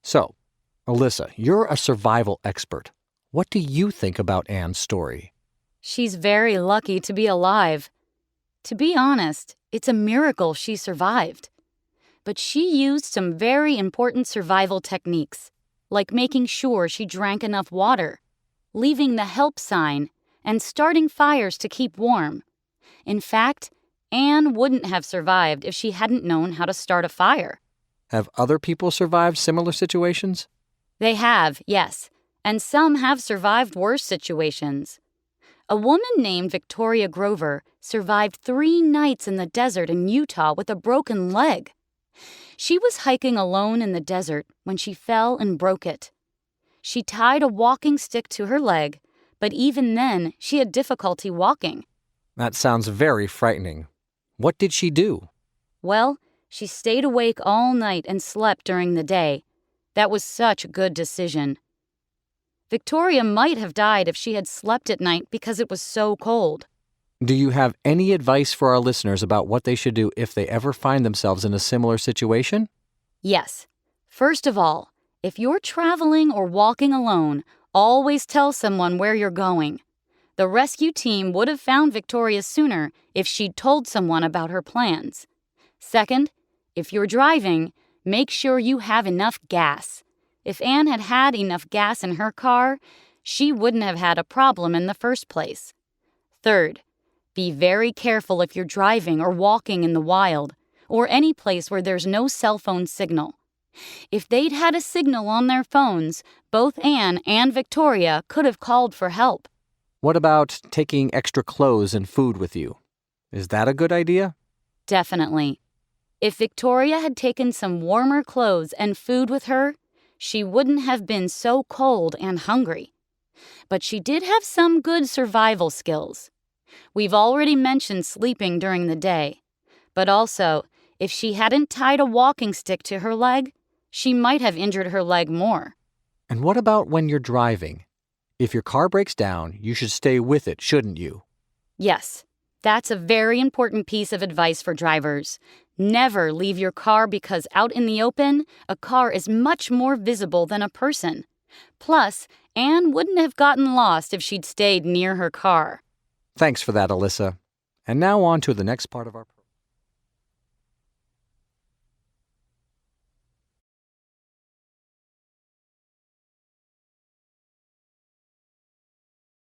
So, Alyssa, you're a survival expert. What do you think about Anne's story? She's very lucky to be alive. To be honest, it's a miracle she survived. But she used some very important survival techniques, like making sure she drank enough water, leaving the help sign, and starting fires to keep warm. In fact, Anne wouldn't have survived if she hadn't known how to start a fire. Have other people survived similar situations? They have, yes, and some have survived worse situations. A woman named Victoria Grover survived 3 nights in the desert in Utah with a broken leg. She was hiking alone in the desert when she fell and broke it. She tied a walking stick to her leg, but even then she had difficulty walking. That sounds very frightening. What did she do? Well, she stayed awake all night and slept during the day. That was such a good decision. Victoria might have died if she had slept at night because it was so cold. Do you have any advice for our listeners about what they should do if they ever find themselves in a similar situation? Yes. First of all, if you're traveling or walking alone, always tell someone where you're going. The rescue team would have found Victoria sooner if she'd told someone about her plans. Second, if you're driving, make sure you have enough gas. If Anne had had enough gas in her car, she wouldn't have had a problem in the first place. Third, be very careful if you're driving or walking in the wild, or any place where there's no cell phone signal. If they'd had a signal on their phones, both Anne and Victoria could have called for help. What about taking extra clothes and food with you? Is that a good idea? Definitely. If Victoria had taken some warmer clothes and food with her, she wouldn't have been so cold and hungry. But she did have some good survival skills. We've already mentioned sleeping during the day, but also, if she hadn't tied a walking stick to her leg, she might have injured her leg more. And what about when you're driving? If your car breaks down, you should stay with it, shouldn't you? Yes, that's a very important piece of advice for drivers. Never leave your car because out in the open, a car is much more visible than a person. Plus, Anne wouldn't have gotten lost if she'd stayed near her car. Thanks for that, Alyssa. And now on to the next part of our